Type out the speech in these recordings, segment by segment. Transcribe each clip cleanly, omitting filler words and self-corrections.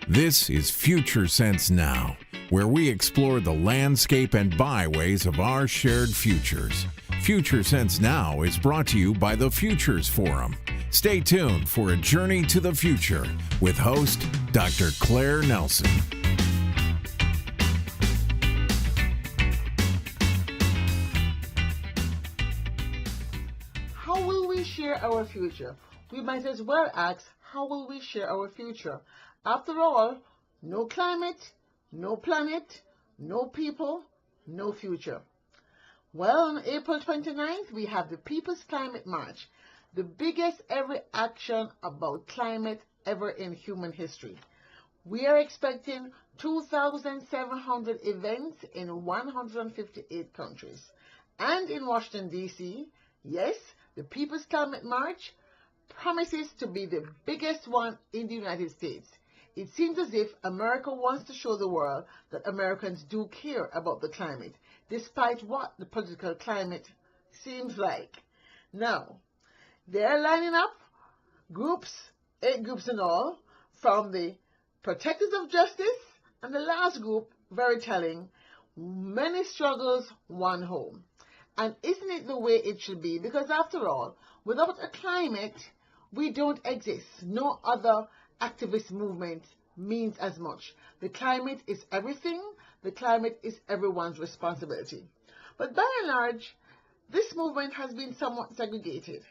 This is Future Sense Now, where we explore the landscape and byways of our shared futures. Future Sense Now is brought to you by the Futures Forum. Stay tuned for a journey to the future with host Dr. Claire Nelson. How will we share our future? We might as well ask, how will we share our future? After all, no climate, no planet, no people, no future. Well, on April 29th, we have the People's Climate March, the biggest ever action about climate ever in human history. We are expecting 2,700 events in 158 countries. And in Washington, D.C., yes, the People's Climate March promises to be the biggest one in the United States. It seems as if America wants to show the world that Americans do care about the climate, despite what the political climate seems like. Now, they're lining up groups, 8 groups in all, from the Protectors of Justice, and the last group, very telling, many struggles, one home. And isn't it the way it should be? Because after all, without a climate, we don't exist. No other activist movement means as much. The climate is everything. The climate is everyone's responsibility. But by and large, this movement has been somewhat segregated.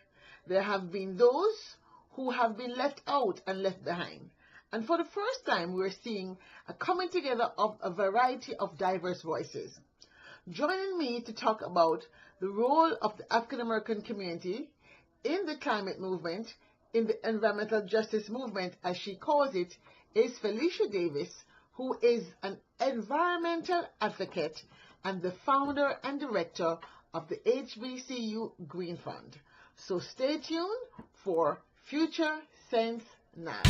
There have been those who have been left out and left behind. And for the first time, we're seeing a coming together of a variety of diverse voices. Joining me to talk about the role of the African American community in the climate movement, in the environmental justice movement, as she calls it, is Felicia Davis, who is an environmental advocate and the founder and director of the HBCU Green Fund. So stay tuned for Future Sense Now.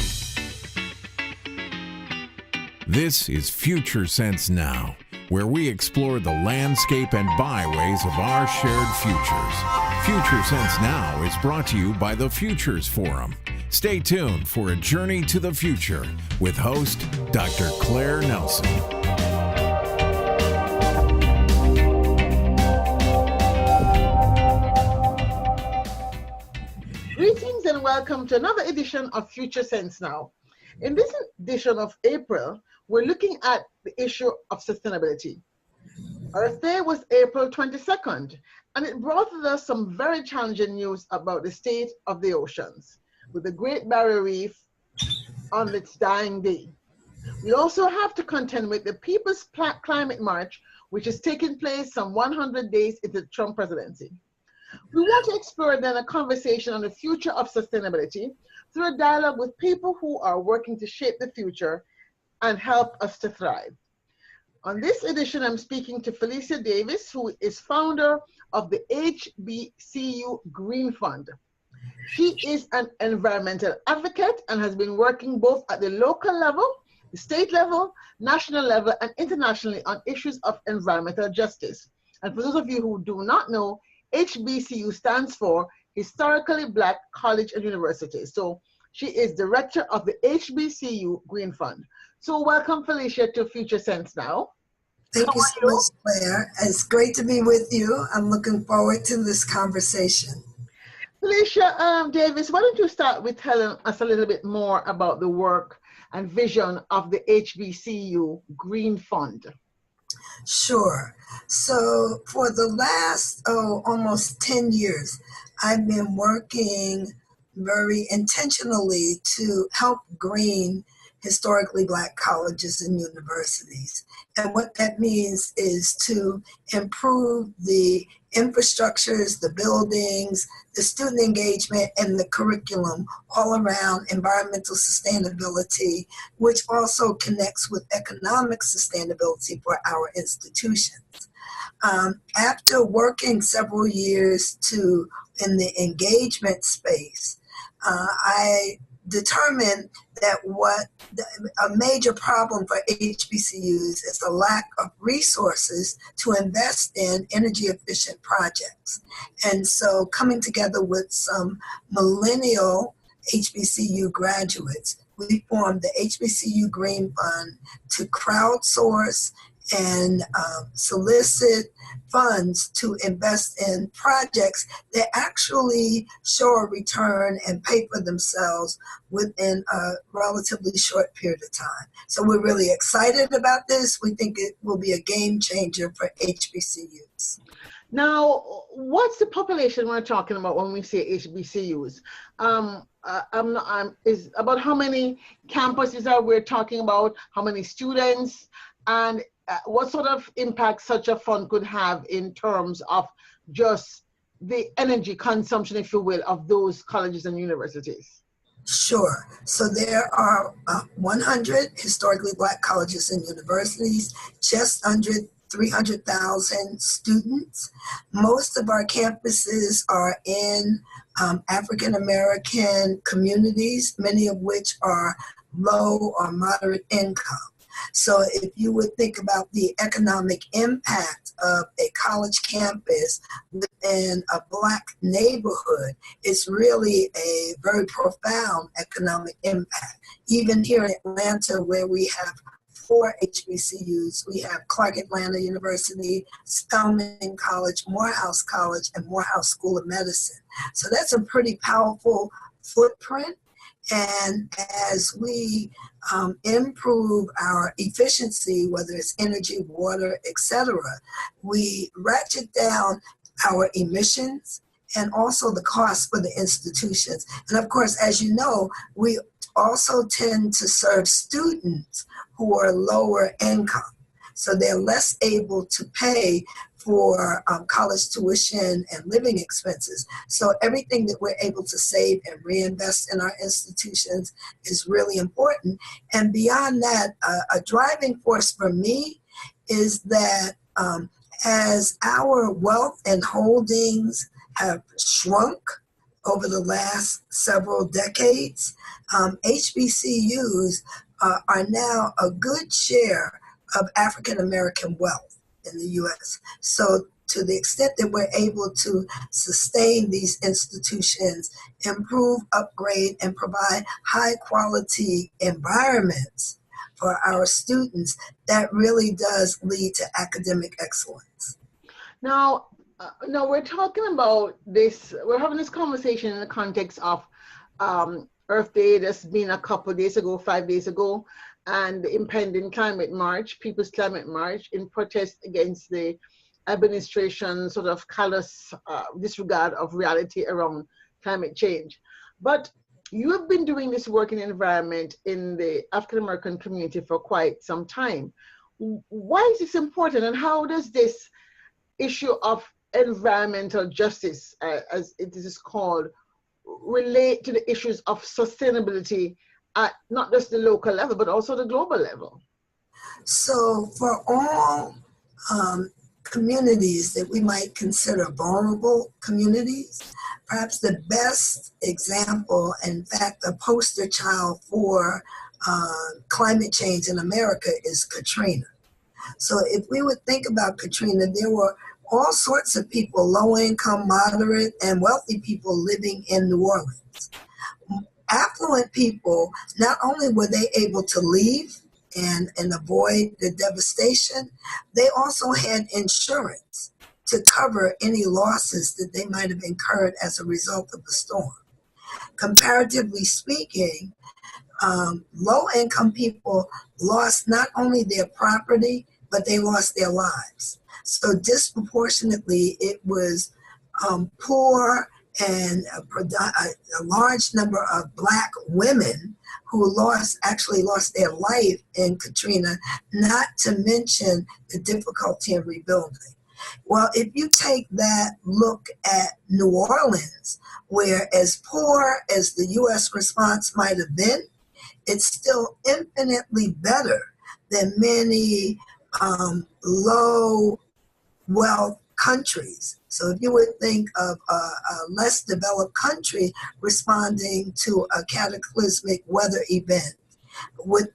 This is Future Sense Now, where we explore the landscape and byways of our shared futures. Future Sense Now is brought to you by the Futures Forum. Stay tuned for a journey to the future with host Dr. Claire Nelson. Greetings and welcome to another edition of Future Sense Now. In this edition of April, we're looking at the issue of sustainability. Earth Day was April 22nd, and it brought with us some very challenging news about the state of the oceans, with the Great Barrier Reef on its dying day. We also have to contend with the People's Climate March, which is taking place some 100 days into the Trump presidency. We want to explore then a conversation on the future of sustainability through a dialogue with people who are working to shape the future and help us to thrive. On this edition, I'm speaking to Felicia Davis, who is founder of the HBCU Green Fund. She is an environmental advocate and has been working both at the local level, the state level, national level, and internationally on issues of environmental justice. And for those of you who do not know, HBCU stands for Historically Black College and University. So she is director of the HBCU Green Fund. So welcome, Felicia, to Future Sense Now. Thank you so much, Claire. It's great to be with you. I'm looking forward to this conversation. Felicia Davis, why don't you start with telling us a little bit more about the work and vision of the HBCU Green Fund? Sure. So for the last, almost 10 years, I've been working very intentionally to help green historically Black colleges and universities. And what that means is to improve the infrastructures, the buildings, the student engagement, and the curriculum all around environmental sustainability, which also connects with economic sustainability for our institutions. After working several years in the engagement space, I determined that a major problem for HBCUs is the lack of resources to invest in energy efficient projects. And so coming together with some millennial HBCU graduates, we formed the HBCU Green Fund to crowdsource and solicit funds to invest in projects that actually show a return and pay for themselves within a relatively short period of time. So we're really excited about this. We think it will be a game changer for HBCUs. Now, what's the population we're talking about when we say HBCUs? Is about how many campuses are we talking about, how many students, and what sort of impact such a fund could have in terms of just the energy consumption, if you will, of those colleges and universities? Sure. So there are 100 historically Black colleges and universities, just under 300,000 students. Most of our campuses are in African American communities, many of which are low or moderate income. So if you would think about the economic impact of a college campus within a Black neighborhood, it's really a very profound economic impact. Even here in Atlanta, where we have 4 HBCUs, we have Clark Atlanta University, Spelman College, Morehouse College, and Morehouse School of Medicine. So that's a pretty powerful footprint. And as we improve our efficiency, whether it's energy, water, etc., we ratchet down our emissions and also the cost for the institutions. And of course, as you know, we also tend to serve students who are lower income. So they're less able to pay for college tuition and living expenses. So everything that we're able to save and reinvest in our institutions is really important. And beyond that, a driving force for me is that as our wealth and holdings have shrunk over the last several decades, HBCUs are now a good share of African American wealth in the U.S. So to the extent that we're able to sustain these institutions, improve, upgrade, and provide high quality environments for our students, that really does lead to academic excellence. Now we're talking about this, we're having this conversation in the context of Earth Day that's been a couple of days ago, 5 days ago, and the impending climate march, People's Climate March, in protest against the administration's sort of callous disregard of reality around climate change. But you have been doing this work in the environment in the African American community for quite some time. Why is this important, and how does this issue of environmental justice, as it is called, relate to the issues of sustainability at not just the local level, but also the global level? So for all communities that we might consider vulnerable communities, perhaps the best example, in fact, a poster child for climate change in America is Katrina. So if we would think about Katrina, there were all sorts of people, low income, moderate, and wealthy people living in New Orleans. Affluent people, not only were they able to leave and avoid the devastation, they also had insurance to cover any losses that they might have incurred as a result of the storm. Comparatively speaking, low-income people lost not only their property, but they lost their lives. So disproportionately, it was poor and a large number of Black women who actually lost their life in Katrina, not to mention the difficulty in rebuilding. Well, if you take that look at New Orleans, where as poor as the U.S. response might have been, it's still infinitely better than many low wealth countries. So if you would think of a less developed country responding to a cataclysmic weather event with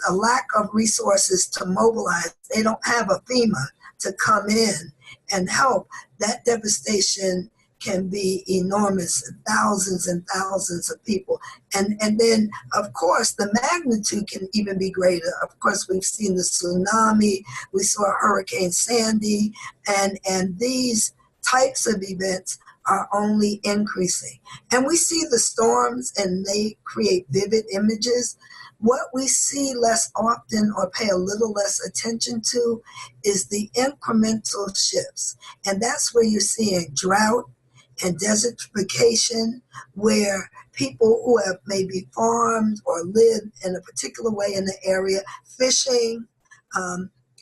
a lack of resources to mobilize, they don't have a FEMA to come in and help. That devastation can be enormous, thousands and thousands of people. And then, of course, the magnitude can even be greater. Of course, we've seen the tsunami, we saw Hurricane Sandy, and these types of events are only increasing. And we see the storms and they create vivid images. What we see less often or pay a little less attention to is the incremental shifts. And that's where you're seeing drought and desertification, where people who have maybe farmed or lived in a particular way in the area, fishing,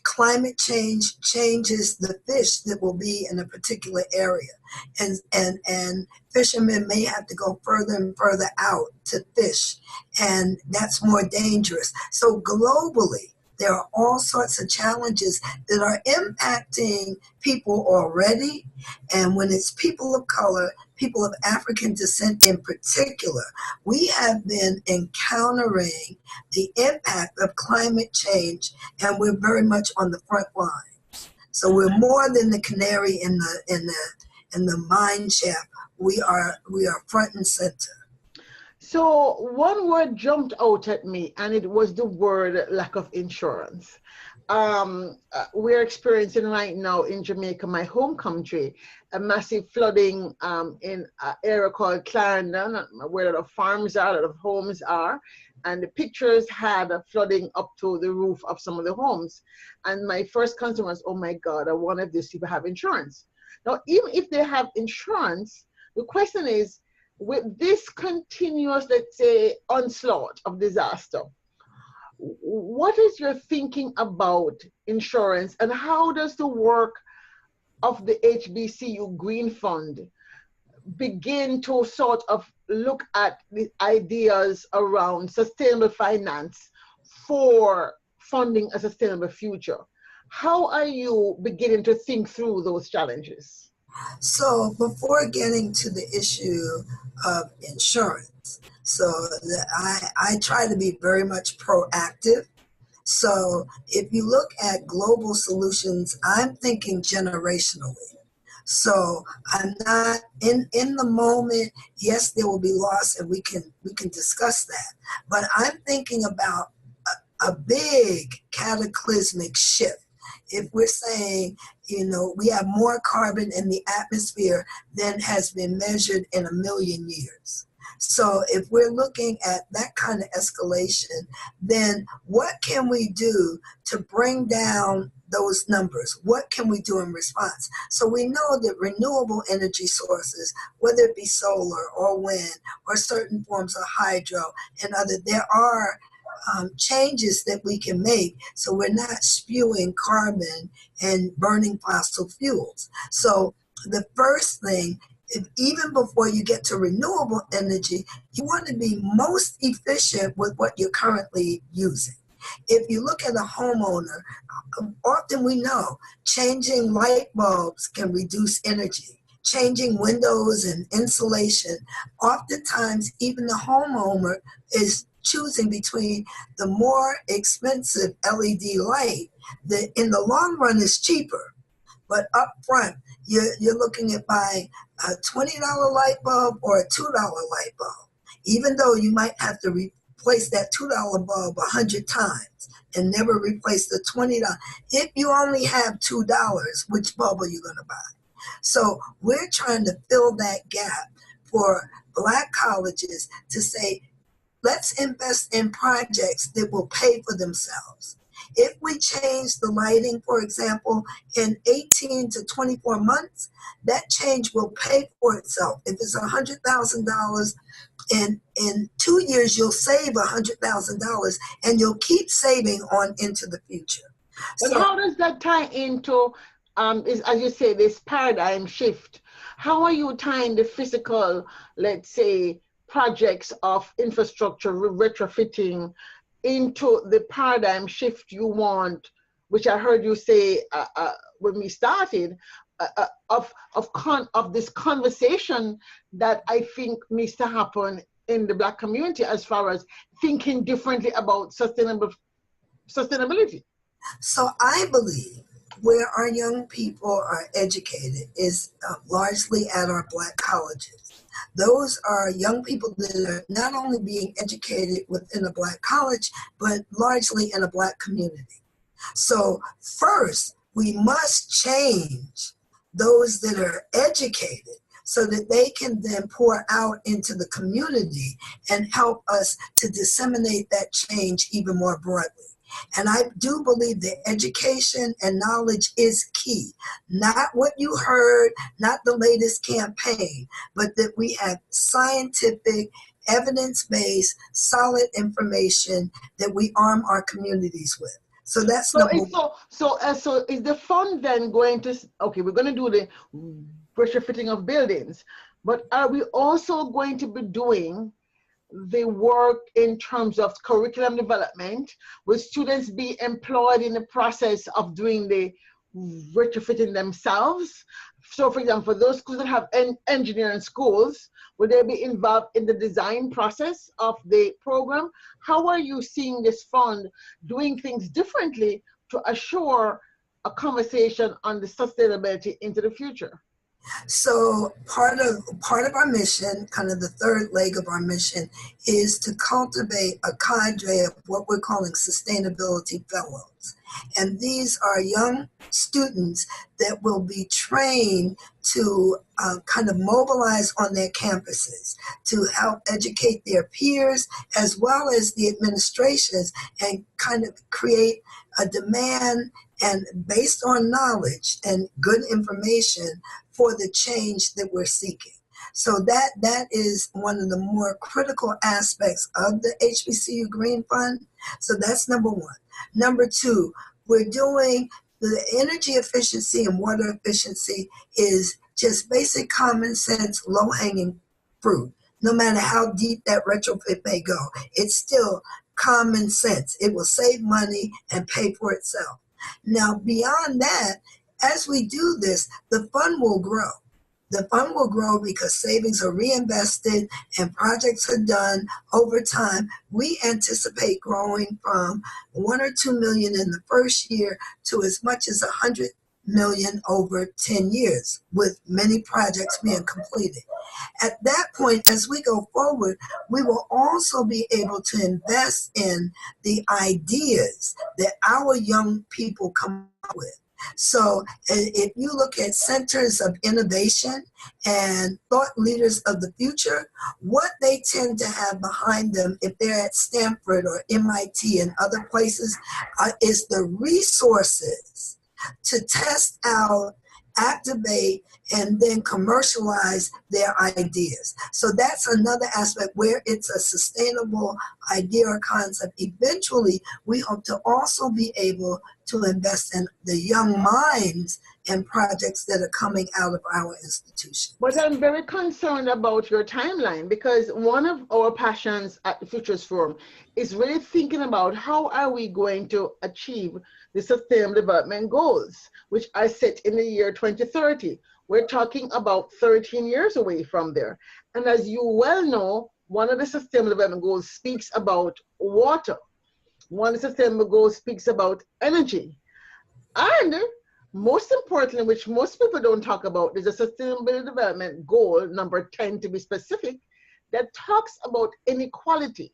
climate change changes the fish that will be in a particular area. And fishermen may have to go further and further out to fish, and that's more dangerous. So globally, there are all sorts of challenges that are impacting people already. And when it's people of color, people of African descent in particular, we have been encountering the impact of climate change, and we're very much on the front line. So we're more than the canary in the mine shaft. We are front and center. So one word jumped out at me, and it was the word lack of insurance. We're experiencing right now in Jamaica, my home country, a massive flooding in an area called Clarendon, where a lot of farms are, a lot of homes are. And the pictures had a flooding up to the roof of some of the homes. And my first concern was, oh my God, I wonder if these people have insurance. Now, even if they have insurance, the question is, with this continuous, let's say, onslaught of disaster, what is your thinking about insurance, and how does the work of the HBCU Green Fund begin to sort of look at the ideas around sustainable finance for funding a sustainable future? How are you beginning to think through those challenges? So before getting to the issue of insurance, I try to be very much proactive. So if you look at global solutions, I'm thinking generationally. So I'm not in the moment. Yes, there will be loss, and we can discuss that. But I'm thinking about a big cataclysmic shift. If we're saying, we have more carbon in the atmosphere than has been measured in 1 million years. So if we're looking at that kind of escalation, then what can we do to bring down those numbers? What can we do in response? So we know that renewable energy sources, whether it be solar or wind or certain forms of hydro and other, there are changes that we can make so we're not spewing carbon and burning fossil fuels. So the first thing, even before you get to renewable energy, you want to be most efficient with what you're currently using. If you look at a homeowner, often we know changing light bulbs can reduce energy. Changing windows and insulation, oftentimes even the homeowner is choosing between the more expensive LED light that in the long run is cheaper, but up front you're looking at buying a $20 light bulb or a $2 light bulb, even though you might have to replace that $2 bulb 100 times and never replace the $20. If you only have $2, which bulb are you going to buy? So we're trying to fill that gap for Black colleges to say, let's invest in projects that will pay for themselves. If we change the lighting, for example, in 18 to 24 months, that change will pay for itself. If it's $100,000, in 2 years, you'll save $100,000 and you'll keep saving on into the future. But how does that tie into, as you say, this paradigm shift? How are you tying the physical, let's say, projects of infrastructure retrofitting into the paradigm shift you want, which I heard you say when we started, of this conversation that I think needs to happen in the Black community as far as thinking differently about sustainability? So I believe where our young people are educated is largely at our Black colleges. Those are young people that are not only being educated within a Black college, but largely in a Black community. So first, we must change those that are educated so that they can then pour out into the community and help us to disseminate that change even more broadly. And I do believe that education and knowledge is key. Not what you heard, not the latest campaign, but that we have scientific, evidence-based, solid information that we arm our communities with. So that's So is the fund then going to, okay, we're going to do the retrofitting of buildings, but are we also going to be doing the work in terms of curriculum development? Will students be employed in the process of doing the retrofitting themselves? So for example, for those schools that have engineering schools, will they be involved in the design process of the program? How are you seeing this fund doing things differently to assure a conversation on the sustainability into the future? So part of our mission, kind of the third leg of our mission, is to cultivate a cadre of what we're calling sustainability fellows. And these are young students that will be trained to kind of mobilize on their campuses to help educate their peers as well as the administrations and kind of create a demand and based on knowledge and good information for the change that we're seeking. So that is one of the more critical aspects of the HBCU Green Fund. So that's number one. Number two, we're doing the energy efficiency and water efficiency is just basic common sense, low-hanging fruit. No matter how deep that retrofit may go, it's still common sense. It will save money and pay for itself. Now, beyond that, as we do this, the fund will grow. The fund will grow because savings are reinvested and projects are done over time. We anticipate growing from 1 or 2 million in the first year to as much as 100 million over 10 years, with many projects being completed. At that point, as we go forward, we will also be able to invest in the ideas that our young people come up with. So if you look at centers of innovation and thought leaders of the future, what they tend to have behind them, if they're at Stanford or MIT and other places, is the resources to test out, activate, and then commercialize their ideas. So that's another aspect where it's a sustainable idea or concept. Eventually, we hope to also be able to invest in the young minds and projects that are coming out of our institution. But I'm very concerned about your timeline, because one of our passions at the Futures Forum is really thinking about how are we going to achieve the Sustainable Development Goals, which are set in the year 2030. We're talking about 13 years away from there. And as you well know, one of the Sustainable Development Goals speaks about water. One of the Sustainable Goals speaks about energy. And most importantly, which most people don't talk about, is a Sustainable Development Goal, number 10 to be specific, that talks about inequality.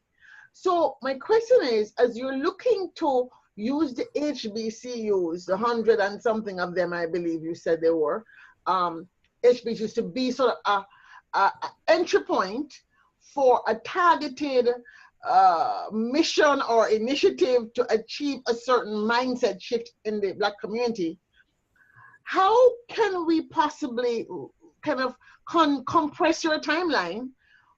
So my question is, as you're looking to use the HBCUs, the 100 and something of them, I believe you said there were, HBCUs to be sort of a entry point for a targeted mission or initiative to achieve a certain mindset shift in the Black community, how can we possibly kind of compress your timeline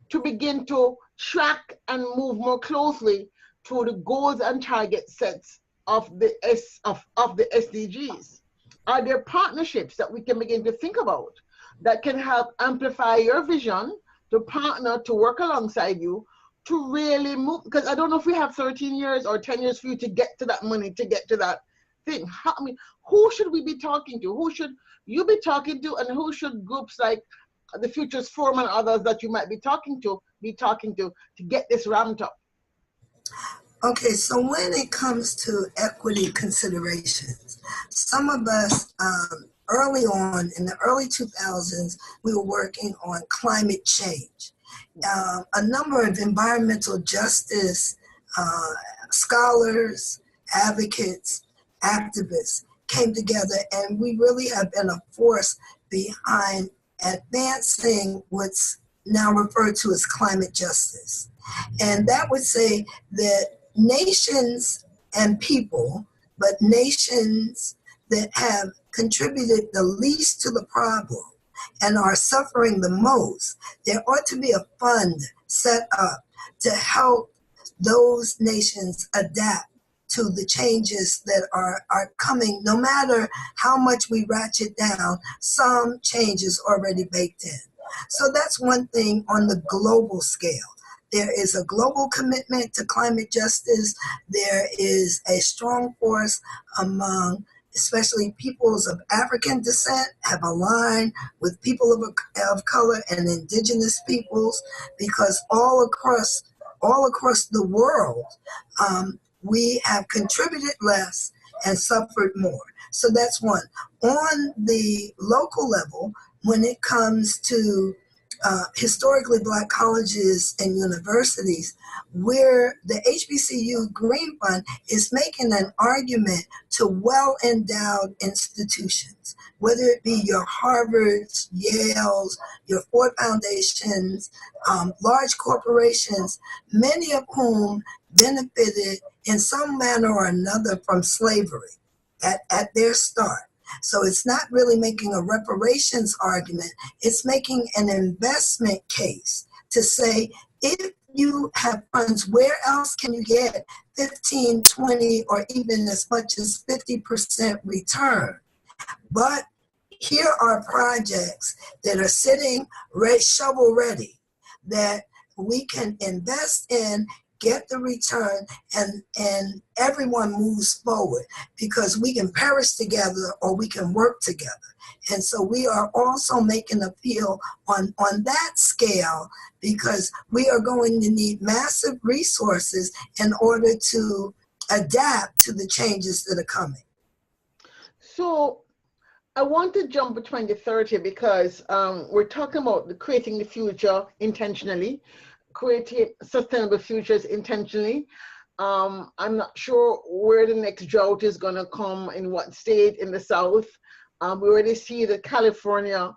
to begin to track and move more closely to the goals and target sets of the SDGs? Are there partnerships that we can begin to think about that can help amplify your vision, to partner, to work alongside you, to really move? Because I don't know if we have 13 years or 10 years for you to get to that money, to get to that thing. Who should we be talking to? Who should you be talking to? And who should groups like the Futures Forum and others that you might be talking to get this ramped up? Okay, so when it comes to equity considerations, some of us early on in the early 2000s, we were working on climate change. A number of environmental justice uh, scholars, advocates, activists came together, and we really have been a force behind advancing what's now referred to as climate justice. And that would say that nations and people, but nations that have contributed the least to the problem and are suffering the most, there ought to be a fund set up to help those nations adapt to the changes that are coming. No matter how much we ratchet down, some changes already baked in. So that's one thing on the global scale. There is a global commitment to climate justice. There is a strong force among especially peoples of African descent have aligned with people of color and indigenous peoples, because all across the world, we have contributed less and suffered more. So that's one. On the local level, when it comes to historically Black colleges and universities, where the HBCU Green Fund is making an argument to well-endowed institutions, whether it be your Harvards, Yales, your Ford Foundations, large corporations, many of whom benefited in some manner or another from slavery at their start. So it's not really making a reparations argument, it's making an investment case to say, if you have funds, where else can you get 15, 20, or even as much as 50% return? But here are projects that are sitting shovel ready that we can invest in, get the return, and everyone moves forward, because we can perish together or we can work together. And so we are also making appeal on that scale, because we are going to need massive resources in order to adapt to the changes that are coming. So I want to jump to 2030 because we're talking about creating the future intentionally, creating sustainable futures intentionally. I'm not sure where the next drought is going to come, in what state in the South. We already see that California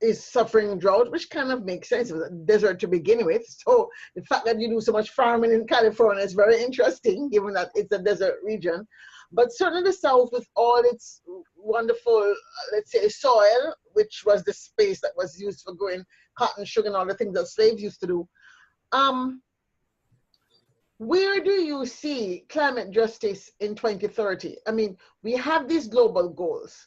is suffering drought, which kind of makes sense. It was a desert to begin with. So the fact that you do so much farming in California is very interesting, given that it's a desert region. But certainly the South, with all its wonderful, let's say, soil, which was the space that was used for growing cotton, sugar, and all the things that slaves used to do. Where do you see climate justice in 2030? I mean, we have these global goals.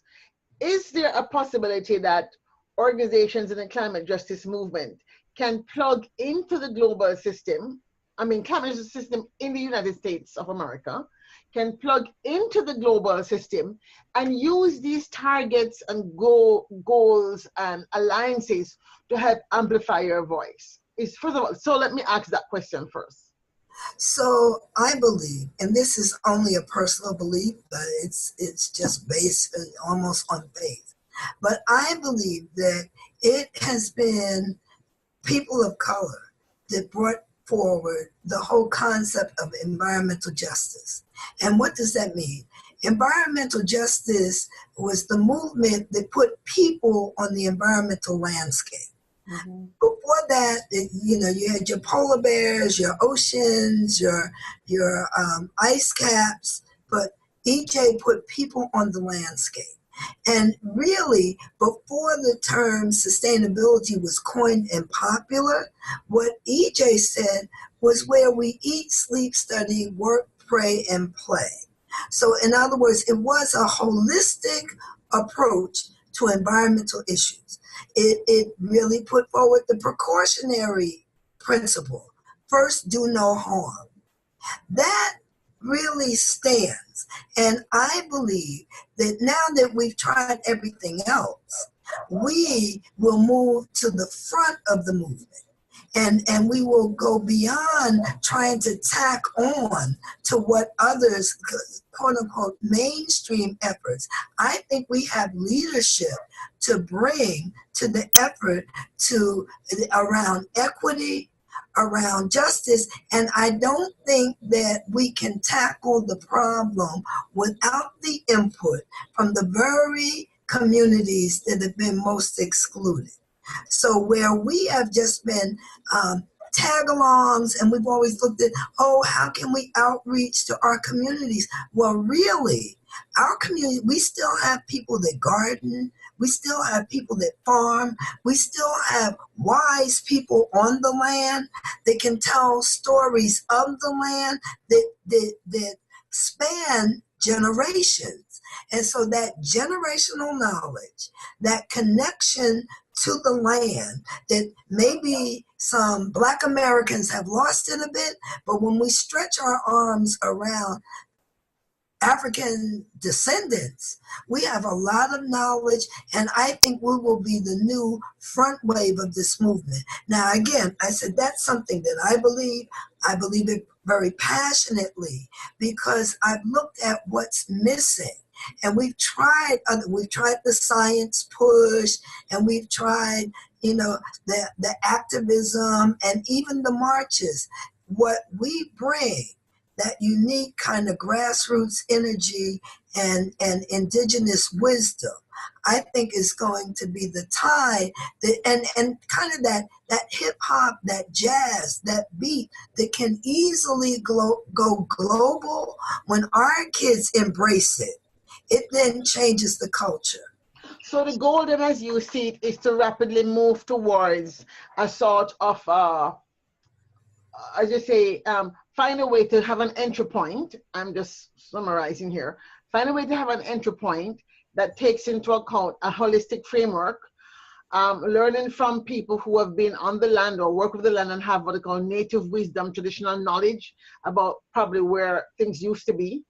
Is there a possibility that organizations in the climate justice movement can plug into the global system? I mean, climate justice system in the United States of America can plug into the global system and use these targets and goals and alliances to help amplify your voice? First of all, so let me ask that question first. So I believe, and this is only a personal belief, but it's just based almost on faith, but I believe that it has been people of color that brought forward the whole concept of environmental justice. And what does that mean? Environmental justice was the movement that put people on the environmental landscape. Mm-hmm. Before that, you had your polar bears, your oceans, your ice caps, but EJ put people on the landscape. And really, before the term sustainability was coined and popular, what EJ said was where we eat, sleep, study, work, pray, and play. So in other words, it was a holistic approach to environmental issues. It really put forward the precautionary principle. First, do no harm. That really stands. And I believe that now that we've tried everything else, we will move to the front of the movement. and we will go beyond trying to tack on to what others, quote unquote, mainstream efforts. I think we have leadership to bring to the effort to around equity, around justice, and I don't think that we can tackle the problem without the input from the very communities that have been most excluded. So where we have just been tag-alongs, and we've always looked at, oh, how can we outreach to our communities? Well, really, our community, we still have people that garden, we still have people that farm, we still have wise people on the land that can tell stories of the land that span generations. And so that generational knowledge, that connection to the land that maybe some Black Americans have lost it a bit, but when we stretch our arms around African descendants, we have a lot of knowledge, and I think we will be the new front wave of this movement. Now, again, I said that's something that I believe. I believe it very passionately because I've looked at what's missing. And we've tried the science push, and we've tried, the activism and even the marches. What we bring, that unique kind of grassroots energy and indigenous wisdom, I think is going to be the tide that, and kind of that hip hop, that jazz, that beat that can easily go global when our kids embrace it. It then changes the culture. So the goal then, as you see it, is to rapidly move towards a sort of, as you say, find a way to have an entry point. I'm just summarizing here. Find a way to have an entry point that takes into account a holistic framework, learning from people who have been on the land or work with the land and have what they call native wisdom, traditional knowledge about probably where things used to be.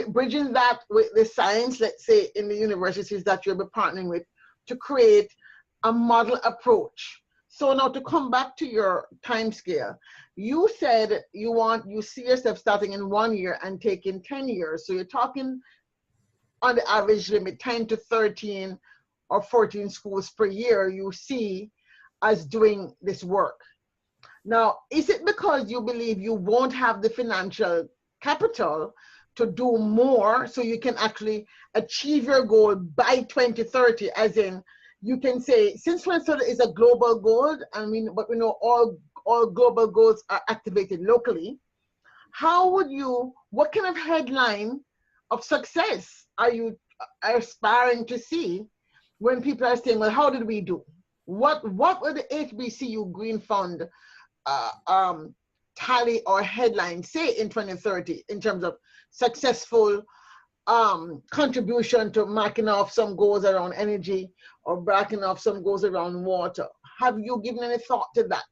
Bridging that with the science, let's say, in the universities that you'll be partnering with to create a model approach. So now to come back to your time scale, you said you see yourself starting in 1 year and taking 10 years. So you're talking on the average limit 10 to 13 or 14 schools per year you see as doing this work. Now, is it because you believe you won't have the financial capital to do more so you can actually achieve your goal by 2030, as in you can say, since 2030 is a global goal, but we know all global goals are activated locally, what kind of headline of success are you aspiring to see when people are saying, well, how did we do? What were the HBCU Green Fund tally or headline say in 2030 in terms of successful contribution to marking off some goals around energy or marking off some goals around water? Have you given any thought to that?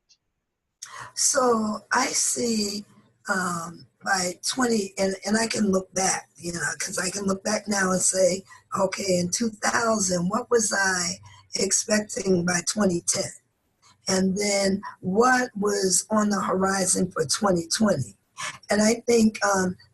So I see by 20, and I can look back, because I can look back now and say, okay, in 2000, what was I expecting by 2010? And then what was on the horizon for 2020? And I think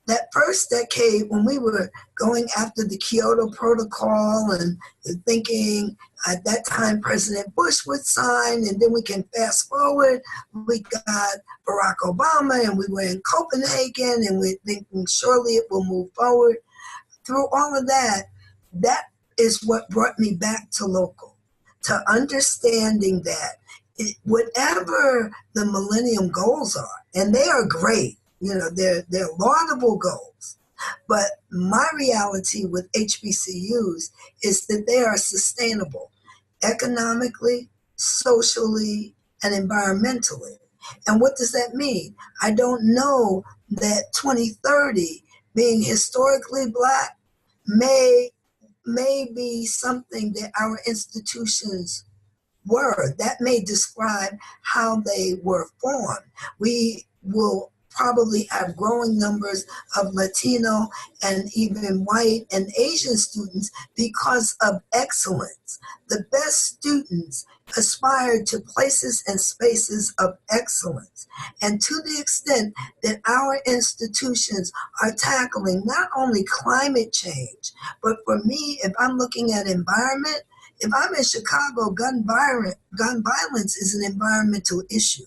that first decade, when we were going after the Kyoto Protocol and thinking at that time President Bush would sign, and then we can fast forward, we got Barack Obama, and we were in Copenhagen, and we're thinking surely it will move forward. Through all of that, that is what brought me back to local, to understanding that whatever the Millennium Goals are, and they are great, they're laudable goals, but my reality with HBCUs is that they are sustainable economically, socially, and environmentally. And what does that mean? I don't know that 2030 being historically Black may be something that our institutions were. That may describe how they were formed. We will probably have growing numbers of Latino and even white and Asian students because of excellence. The best students aspire to places and spaces of excellence. And to the extent that our institutions are tackling not only climate change, but for me, if I'm looking at environment, if I'm in Chicago, gun violence is an environmental issue.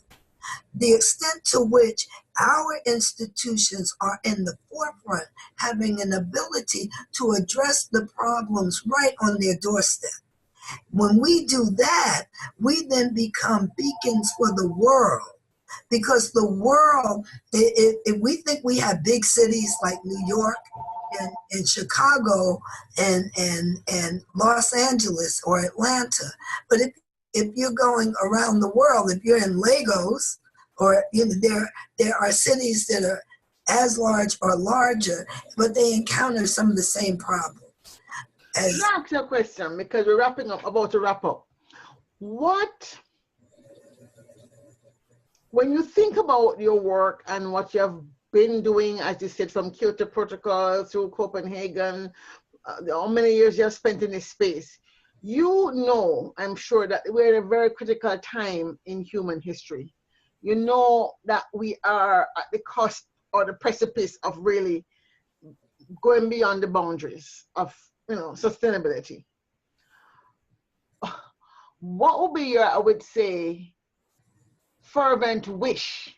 The extent to which our institutions are in the forefront, having an ability to address the problems right on their doorstep. When we do that, we then become beacons for the world. Because the world, if we think we have big cities like New York and Chicago and Los Angeles or Atlanta, but if you're going around the world, if you're in Lagos, or there are cities that are as large or larger, but they encounter some of the same problems. Can I ask you a question, because we're about to wrap up. When you think about your work and what you have been doing, as you said, from Kyoto Protocol through Copenhagen, how many years you have spent in this space, you know, I'm sure, that we're at a very critical time in human history. You know that we are at the cusp or the precipice of really going beyond the boundaries of, sustainability. What would be your, I would say, fervent wish?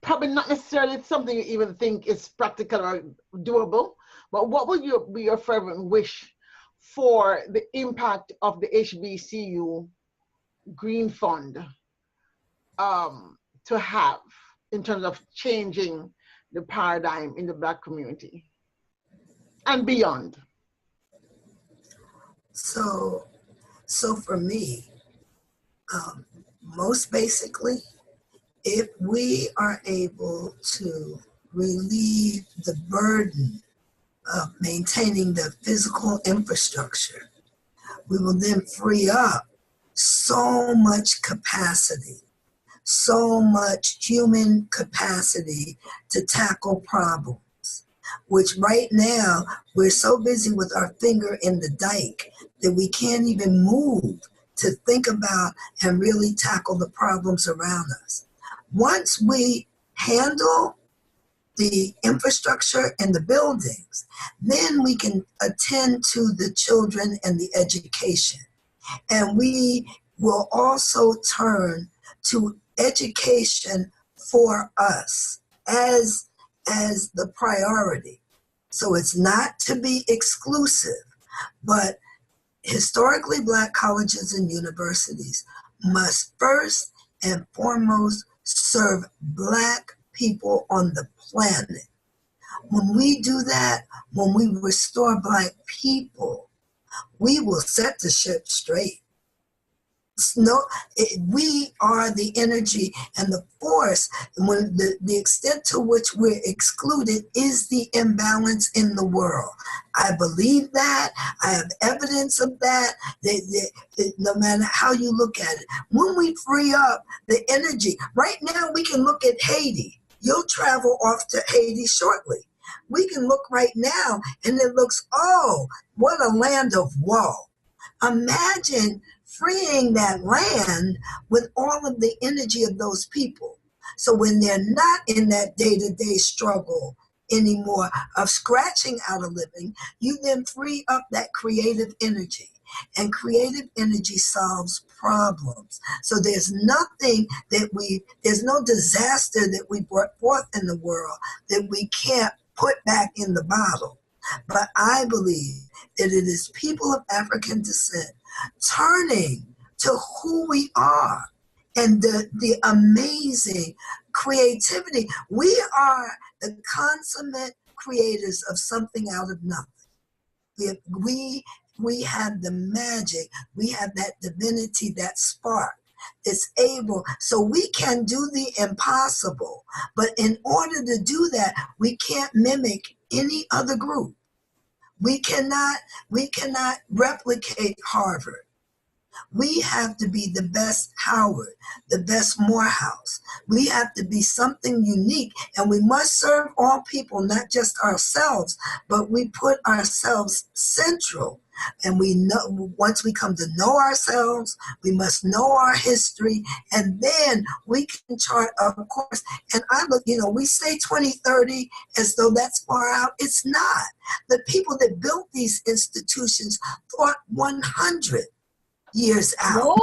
Probably not necessarily something you even think is practical or doable, but what would be your fervent wish for the impact of the HBCU Green Fund to have in terms of changing the paradigm in the Black community and beyond? So for me, most basically, if we are able to relieve the burden of maintaining the physical infrastructure, we will then free up so much capacity, so much human capacity to tackle problems, which right now we're so busy with our finger in the dike that we can't even move to think about and really tackle the problems around us. Once we handle the infrastructure and the buildings, then we can attend to the children and the education. And we will also turn to education for us as the priority. So it's not to be exclusive, but historically Black colleges and universities must first and foremost serve Black people on the planet. When we do that, when we restore Black people, we will set the ship straight. We are the energy and the force. When the extent to which we're excluded is the imbalance in the world. I believe that. I have evidence of that. No matter how you look at it, when we free up the energy, right now we can look at Haiti. You'll travel off to Haiti shortly. We can look right now and it looks, oh, what a land of woe. Imagine freeing that land with all of the energy of those people. So when they're not in that day-to-day struggle anymore of scratching out a living, you then free up that creative energy. And creative energy solves problems. So there's no disaster that we brought forth in the world that we can't put back in the bottle. But I believe that it is people of African descent turning to who we are and the amazing creativity. We are the consummate creators of something out of nothing. We have the magic, we have that divinity, that spark that's able, so we can do the impossible. But in order to do that, we can't mimic any other group. We cannot replicate Harvard. We have to be the best Howard, the best Morehouse. We have to be something unique, and we must serve all people, not just ourselves, but we put ourselves central. And we know, once we come to know ourselves, we must know our history, and then we can chart a course. And I look, we say 2030 as though that's far out. It's not. The people that built these institutions thought 100 years out. No.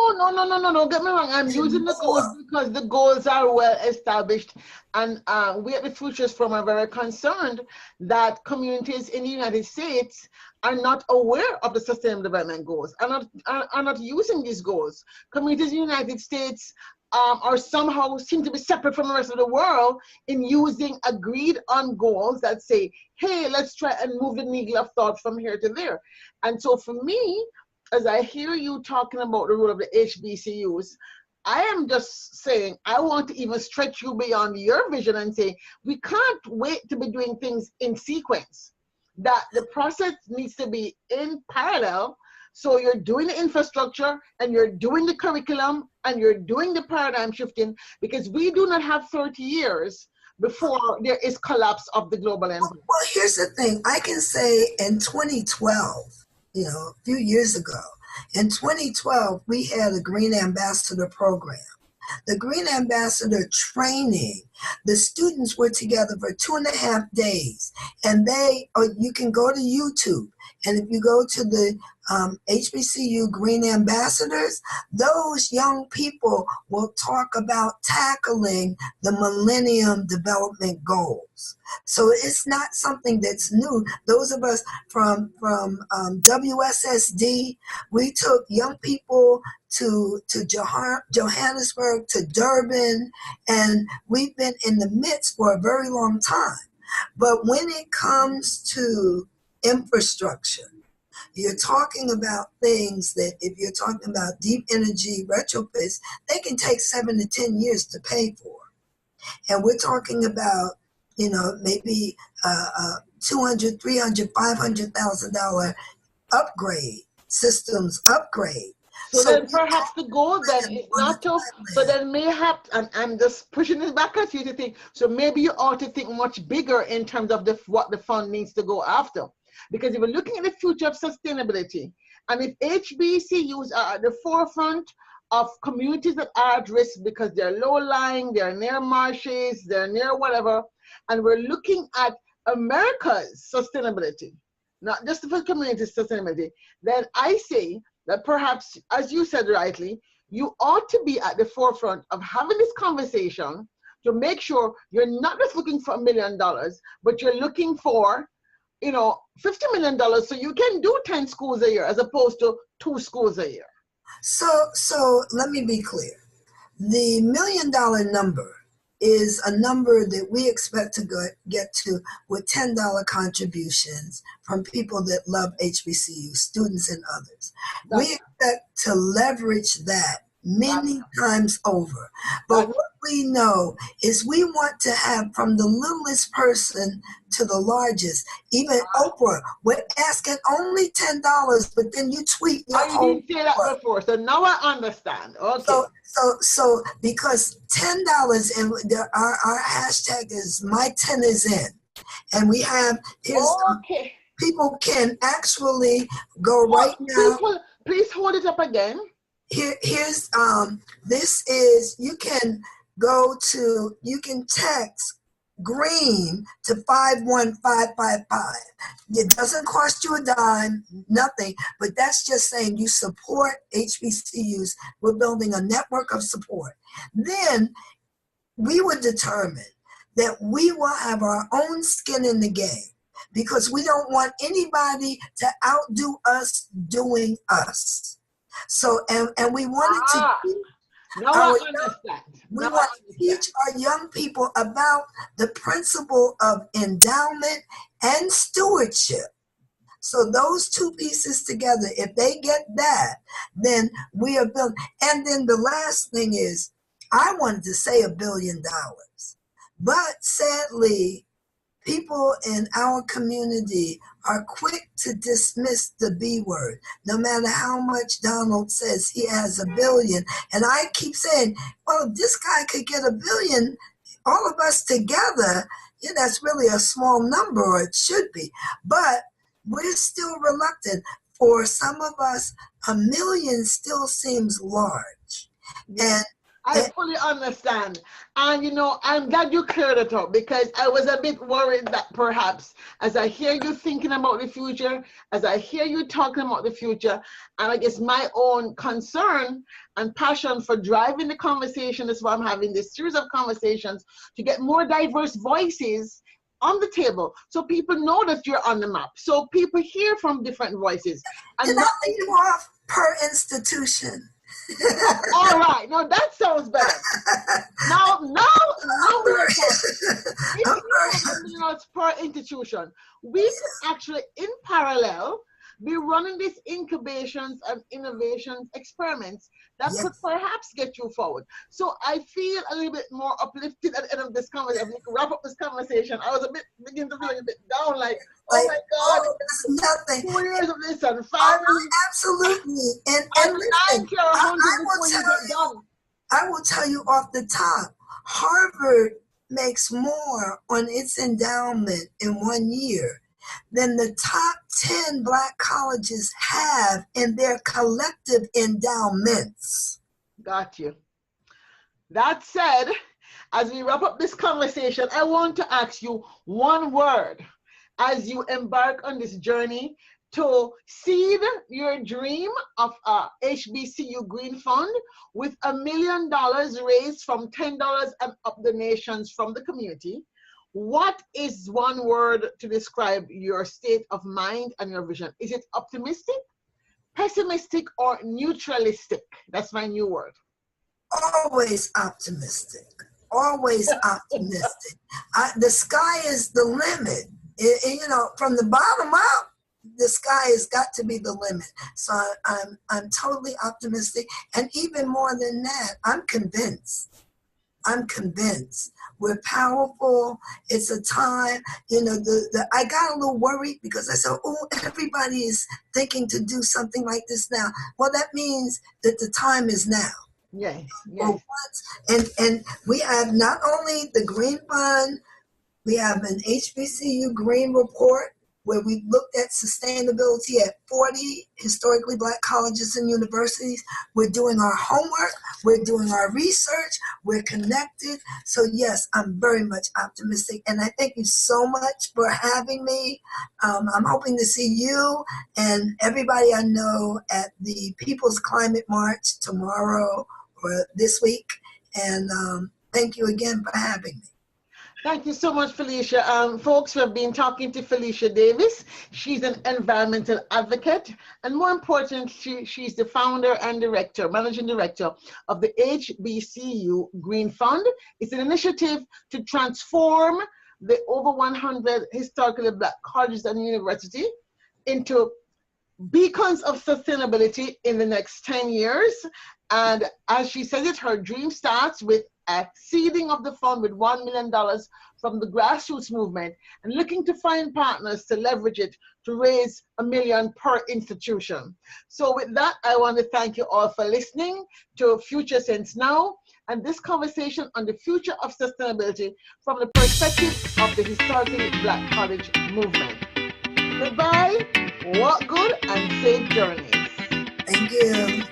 Get me wrong. I'm using the goals because the goals are well established. And we at the Futures Forum are very concerned that communities in the United States are not aware of the Sustainable Development Goals, are not using these goals. Communities in the United States are somehow seem to be separate from the rest of the world in using agreed on goals that say, hey, let's try and move the needle of thought from here to there. And so for me, as I hear you talking about the role of the HBCUs, I am just saying, I want to even stretch you beyond your vision and say, we can't wait to be doing things in sequence, that the process needs to be in parallel. So you're doing the infrastructure and you're doing the curriculum and you're doing the paradigm shifting, because we do not have 30 years before there is collapse of the global environment. Well, here's the thing. I can say in 2012, a few years ago, in 2012, we had a Green Ambassador program. The Green Ambassador training, the students were together for 2.5 days, and you can go to YouTube, and if you go to the HBCU Green Ambassadors, those young people will talk about tackling the Millennium Development Goals. So it's not something that's new. Those of us from WSSD, we took young people to Johannesburg, to Durban, and we've been in the midst for a very long time. But when it comes to infrastructure, you're talking about things that, if you're talking about deep energy retrofits, they can take 7 to 10 years to pay for. And we're talking about, maybe $200,000, $300,000, $500,000 upgrade, systems upgrade. So then perhaps the goal then is not to, so then mayhap, and I'm just pushing this back at you to think, so maybe you ought to think much bigger in terms of what the fund needs to go after. Because if we're looking at the future of sustainability, and if HBCUs are at the forefront of communities that are at risk because they're low-lying, they're near marshes, they're near whatever, and we're looking at America's sustainability, not just for community sustainability, then I say that perhaps, as you said rightly, you ought to be at the forefront of having this conversation to make sure you're not just looking for $1 million, but you're looking for, $50 million so you can do 10 schools a year as opposed to 2 schools a year. So let me be clear. The $1 million number is a number that we expect to get to with $10 contributions from people that love HBCU, students and others. We expect to leverage that many times over. But what we know is we want to have, from the littlest person to the largest, even Oprah, we're asking only $10, but then you tweet your whole. You didn't say that before, so now I understand. Okay. So because $10, and our hashtag is my 10 is in, and we have people can actually go right now. Please hold it up again. Here's this is, you can text green to 51555. It doesn't cost you a dime, nothing, but that's just saying you support HBCUs. We're building a network of support. Then we would determine that we will have our own skin in the game, because we don't want anybody to outdo us doing us. So, and we wanted to we want to teach our young people about the principle of endowment and stewardship. So those two pieces together, if they get that, then we are building. And then the last thing is, I wanted to say $1 billion, but sadly, people in our community are quick to dismiss the B word, no matter how much Donald says he has a billion. And I keep saying, well, if this guy could get a billion, all of us together, yeah, that's really a small number, or it should be. But we're still reluctant. For some of us, a million still seems large. Yeah. And I fully understand. And you know, I'm glad you cleared it up, because I was a bit worried that perhaps as I hear you thinking about the future, as I hear you talking about the future, and I guess my own concern and passion for driving the conversation is why I'm having this series of conversations to get more diverse voices on the table, so people know that you're on the map, so people hear from different voices. And did I leave you off per institution? All right, no, that sounds better. Now we are talking. Per institution. We can actually, in parallel, be running these incubations and innovations experiments that could perhaps get you forward. So I feel a little bit more uplifted at the end of this conversation. We can wrap up this conversation. I was beginning to feel a bit down, like, oh my God, nothing. 4 years of this and 5 years. Absolutely. And listen, I will tell you off the top, Harvard makes more on its endowment in 1 year than the top 10 Black colleges have in their collective endowments. Got you. That said, as we wrap up this conversation, I want to ask you one word as you embark on this journey to seed your dream of a HBCU Green Fund with $1 million raised from $10 and up donations from the community. What is one word to describe your state of mind and your vision? Is it optimistic, pessimistic, or neutralistic? That's my new word. Always optimistic. Always optimistic. The sky is the limit. You know, from the bottom up, the sky has got to be the limit. So I'm totally optimistic. And even more than that, I'm convinced. We're powerful. It's a time, you know, I got a little worried because I said, oh, everybody is thinking to do something like this now. Well, that means that the time is now. Yes. And we have not only the Green Fund, we have an HBCU Green Report where we looked at sustainability at 40 historically Black colleges and universities. We're doing our homework, we're doing our research, we're connected. So yes, I'm very much optimistic. And I thank you so much for having me. I'm hoping to see you and everybody I know at the People's Climate March tomorrow or this week. And thank you again for having me. Thank you so much, Felicia. Folks, we have been talking to Felicia Davis. She's an environmental advocate, and more importantly, she's the founder and managing director of the HBCU Green Fund. It's an initiative to transform the over 100 historically Black colleges and universities into beacons of sustainability in the next 10 years. And as she says it, her dream starts with a seeding of the fund with $1 million from the grassroots movement and looking to find partners to leverage it to raise $1 million per institution. So with that, I want to thank you all for listening to Future Sense Now and this conversation on the future of sustainability from the perspective of the historically Black college movement. Goodbye, walk good, and safe journeys. Thank you.